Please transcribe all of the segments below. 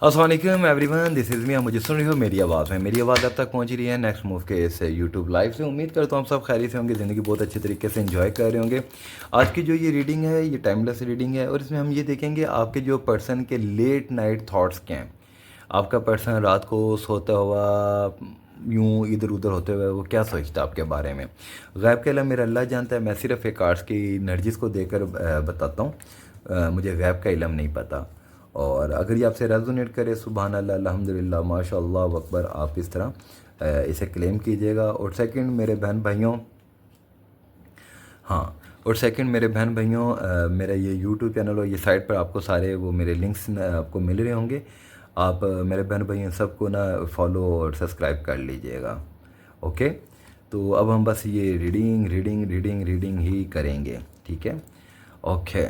अस्सलाम वालेकुम everyone, this is me. आप मुझे सुन रही हो, मेरी आवाज़ में मेरी आवाज़ अब तक पहुंच रही है नेक्स्ट मूव के इस यूट्यूब लाइव से। उम्मीद करता हूँ आप सब खैरियत से होंगे, ज़िंदगी बहुत अच्छे तरीके से एंजॉय कर रहे होंगे। आज की जो ये रीडिंग है ये टाइमलेस रीडिंग है और इसमें हम ये देखेंगे आपके जो पर्सन के लेट नाइट थॉट्स क्या हैं। आपका पर्सन रात को सोता हुआ यूँ इधर उधर होते हुए वो क्या सोचता है आपके बारे में। गैब के इल्म मेरा अल्लाह जानता है, मैं सिर्फ एक कार्ड्स की एनर्जीज़ को देकर बताता हूँ। मुझे गैब का इल्म नहीं पता। और अगर ये आपसे रेजोनेट करे, सुभान अल्लाह, अल्हम्दुलिल्लाह, माशाअल्लाह, अकबर, आप इस तरह इसे क्लेम कीजिएगा। और सेकंड मेरे बहन भाइयों, हाँ, और सेकंड मेरे बहन भाइयों, मेरा ये यूट्यूब चैनल और ये साइट पर आपको सारे वो मेरे लिंक्स आपको मिल रहे होंगे। आप मेरे बहन भाइयों सबको ना फॉलो और सब्सक्राइब कर लीजिएगा। ओके, तो अब हम बस ये रीडिंग रीडिंग रीडिंग रीडिंग ही करेंगे, ठीक है। ओके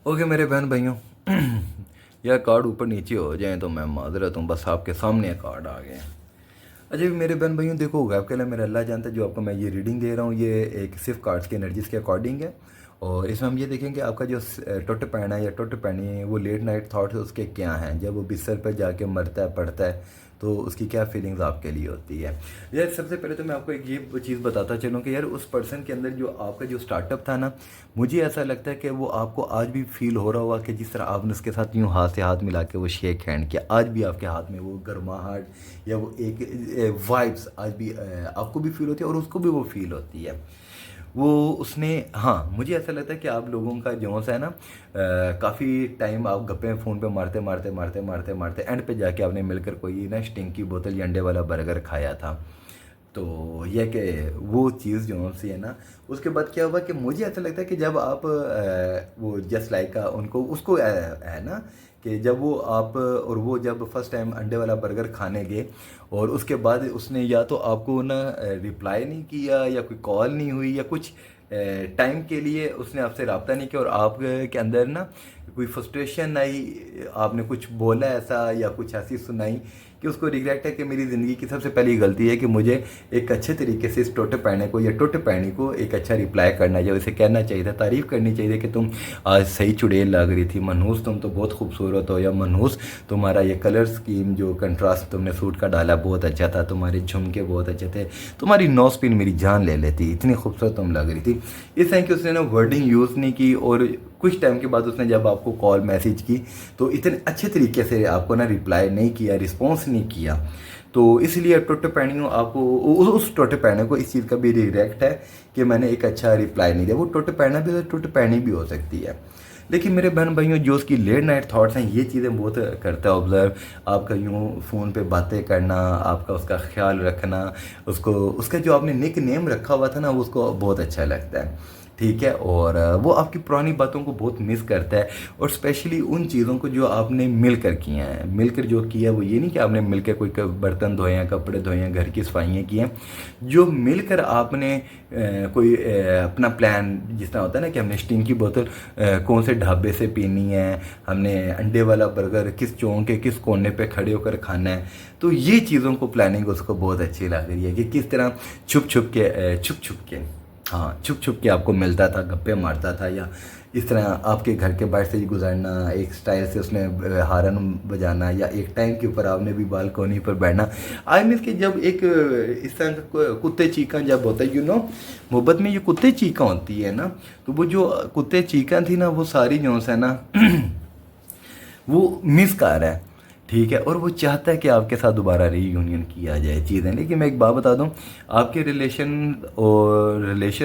ओके मेरे बहन भाइयों, यह कार्ड ऊपर नीचे हो जाए तो मैं माजरत हूँ, बस आपके सामने कार्ड आ गए। अच्छा मेरे बहन भाइयों, देखो गैब के लिए मेरा अल्लाह जानता है, जो आपको मैं ये रीडिंग दे रहा हूँ ये एक सिर्फ कार्ड्स की एनर्जीज़ के अकॉर्डिंग है। और इसमें हम ये देखेंगे आपका जो टुट पैना या टुट पैनी है, वो लेट नाइट थाट्स उसके क्या हैं। जब वो बिस्तर पर जाके मरता है पड़ता है तो उसकी क्या फीलिंग्स आपके लिए होती है। यार सबसे पहले तो मैं आपको एक ये चीज़ बताता चलूँ कि यार उस पर्सन के अंदर जो आपका जो स्टार्टअप था ना, मुझे ऐसा लगता है कि वो आपको आज भी फील हो रहा होगा कि जिस तरह आपने उसके साथ यूँ हाथ से हाथ मिला के वो शेक हैंड किया, आज भी आपके हाथ में वो गर्माहट या वो एक वाइब्स आज भी आपको भी फील होती है और उसको भी वो फील होती है। वो उसने, हाँ, मुझे ऐसा लगता है कि आप लोगों का जो है ना काफ़ी टाइम आप गप्पे फ़ोन पे मारते मारते मारते मारते मारते एंड पे जाके आपने मिलकर कोई ना स्टिंग की बोतल या अंडे वाला बर्गर खाया था। तो यह कि वो चीज़ जो सी है ना, उसके बाद क्या हुआ कि मुझे ऐसा लगता है कि जब आप वो जस्ट लाइक उनको उसको है ना कि जब वो आप और वो जब फर्स्ट टाइम अंडे वाला बर्गर खाने गए और उसके बाद उसने या तो आपको ना रिप्लाई नहीं किया या कोई कॉल नहीं हुई या कुछ टाइम के लिए उसने आपसे रब्ता नहीं किया और आप के अंदर ना कोई फ्रस्ट्रेशन आई, आपने कुछ बोला ऐसा या कुछ ऐसी सुनाई कि उसको रिग्रेट है कि मेरी ज़िंदगी की सबसे पहली गलती है कि मुझे एक अच्छे तरीके से इस टोटे पैने को या टोटे पैनी को एक अच्छा रिप्लाई करना चाहिए, उसे कहना चाहिए था, तारीफ़ करनी चाहिए कि तुम आज सही चुड़ैल लग रही थी, मनहूस तुम तो बहुत खूबसूरत हो, या मनहूस तुम्हारा ये कलर स्कीम जो कंट्रास्ट तुमने सूट का डाला बहुत अच्छा था, तुम्हारे झुमके बहुत अच्छे थे, तुम्हारी नोज पिन मेरी जान ले लेती, इतनी खूबसूरत तुम लग रही थी। इस तरह की उसने ना वर्डिंग यूज़ नहीं की और कुछ टाइम के बाद उसने जब आपको कॉल मैसेज की तो इतने अच्छे तरीके से आपको ना रिप्लाई नहीं किया, रिस्पॉन्स नहीं किया। तो इसलिए टोटे पैनियों आपको उस टोटे पैने को इस चीज़ का भी रिग्रेट है कि मैंने एक अच्छा रिप्लाई नहीं दिया। वो टोटे पैना भी टोटे पैनी भी हो सकती है। लेकिन मेरे बहन भाइयों, जो उसकी लेट नाइट थॉट्स हैं, ये चीज़ें बहुत करता है ऑब्ज़र्व। आपका यूँ फ़ोन पे बातें करना, आपका उसका ख्याल रखना, उसको उसका जो आपने निक नेम रखा हुआ था ना, वो उसको बहुत अच्छा लगता है, ठीक है। और वो आपकी पुरानी बातों को बहुत मिस करता है और स्पेशली उन चीज़ों को जो आपने मिलकर किए हैं। मिलकर जो किया वो ये नहीं कि आपने मिलकर कोई बर्तन धोए हैं, कपड़े धोए हैं, घर की सफाइयाँ की हैं। जो मिलकर आपने कोई अपना प्लान, जिस तरह होता है ना कि हमने स्टिंग की बोतल कौन से ढाबे से पीनी है, हमने अंडे वाला बर्गर किस चौक के किस कोने पे खड़े होकर खाना है। तो ये चीज़ों को प्लानिंग उसको बहुत अच्छी लग रही है कि किस तरह छुप छुप के, हाँ, छुप छुप के आपको मिलता था, गप्पे मारता था, या इस तरह आपके घर के बाहर से ही गुजरना, एक स्टाइल से उसने हारन बजाना, या एक टाइम के ऊपर आपने भी बालकोनी पर बैठना। आई मीन कि जब एक इस तरह का कुत्ते चीखा जब होता है, मोहब्बत में ये कुत्ते चीखा होती है ना, तो वो जो कुत्ते चीखा थी ना, वो सारी जो है ना वो मिस कर रहा है, ठीक है। और वो चाहता है कि आपके साथ दोबारा रीयूनियन किया जाए चीज़ें। लेकिन मैं एक बात बता दूं, आपके रिलेशन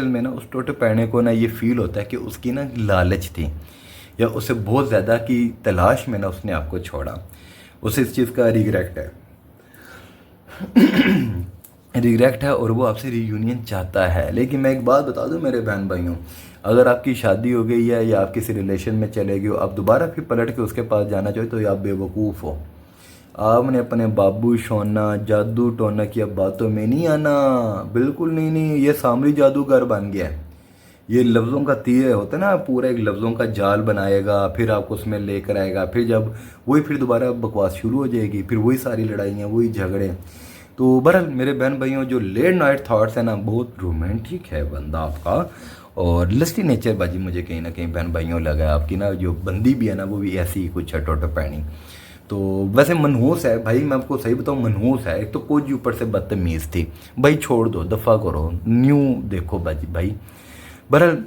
में ना उस टोटे पैने को ना ये फील होता है कि उसकी ना लालच थी या उसे बहुत ज़्यादा की तलाश में ना उसने आपको छोड़ा, उसे इस चीज़ का रिग्रेट है। रिग्रेट है और वो आपसे रीयूनियन चाहता है। लेकिन मैं एक बात बता दूं मेरे बहन भाइयों, अगर आपकी शादी हो गई है या आप किसी रिलेशन में चले गए हो, आप दोबारा फिर पलट के उसके पास जाना चाहो तो आप बेवकूफ़ हो। आपने अपने बाबू शोना जादू टोना की अब बातों में नहीं आना, बिल्कुल नहीं, नहीं, ये सामरी जादूगर बन गया है। ये लफ्ज़ों का तीर होता है ना, पूरा एक लफ्ज़ों का जाल बनाएगा, फिर आपको उसमें लेकर आएगा, फिर जब वही फिर दोबारा बकवास शुरू हो जाएगी, फिर वही सारी लड़ाइयाँ, वही झगड़े। तो बहरहाल मेरे बहन भाइयों, जो लेट नाइट थॉट्स है ना, बहुत रोमांटिक है बंदा आपका और लस्टी नेचर बाजी मुझे कहीं ना कहीं बहन भाइयों लगा है। आपकी ना जो बंदी भी है ना वो भी ऐसी ही कुछ है, टोटो पैनी। तो वैसे मनहूस है भाई, मैं आपको सही बताऊँ, मनहूस है। एक तो कोई ऊपर से बदतमीज़ थी भाई, छोड़ दो, दफ़ा करो, न्यू देखो बाजी भाई। बहरहाल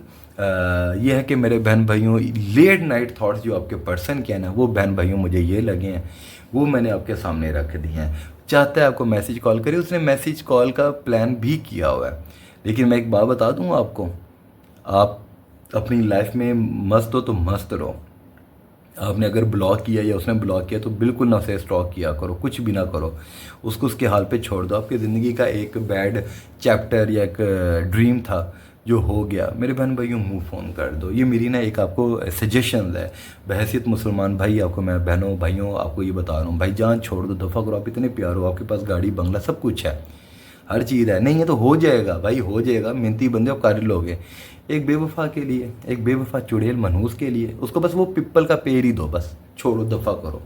ये है कि मेरे बहन भाइयों, लेट नाइट थॉट्स जो आपके पर्सन के हैं ना, वो बहन भाइयों मुझे ये लगे हैं, वो मैंने आपके सामने रख दिए हैं। चाहता है आपको मैसेज कॉल करे, उसने मैसेज कॉल का प्लान भी किया हुआ है। लेकिन मैं एक बात बता दूँ आपको, आप अपनी लाइफ में मस्त हो तो मस्त रहो। आपने अगर ब्लॉक किया या उसने ब्लॉक किया तो बिल्कुल ना उसे स्टॉक किया करो, कुछ भी ना करो, उसको उसके हाल पे छोड़ दो। आपकी ज़िंदगी का एक बैड चैप्टर या एक ड्रीम था जो हो गया, मेरे बहन भाइयों मूव ऑन कर दो। ये मेरी ना एक आपको सजेशन है, बहैसियत मुसलमान भाई आपको मैं बहनों भाइयों आपको ये बता रहा हूँ, भाई जान छोड़ दो, दफ़ा करो। आप इतने प्यार हो, आपके पास गाड़ी बंगला सब कुछ है, हर चीज़ है, नहीं है तो हो जाएगा भाई, हो जाएगा। मेहनती बंदे आप कर लोगे। एक बेवफा के लिए, एक बेवफा चुड़ैल मनहूस के लिए, उसको बस वो पिप्पल का पेड़ ही दो, बस छोड़ो, दफ़ा करो।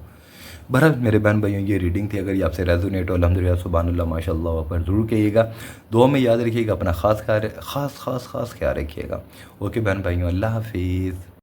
बहरहाल मेरे बहन भाइयों ये रीडिंग थी। अगर ये आपसे रेजोनेट हो, अल्हम्दुलिल्लाह सुभान अल्लाह माशाअल्लाह पर ज़रूर कहिएगा। दुआ में याद रखिएगा, अपना ख़ास ख्याल रखिएगा। ओके बहन भाइयों, अल्लाह हाफिज़।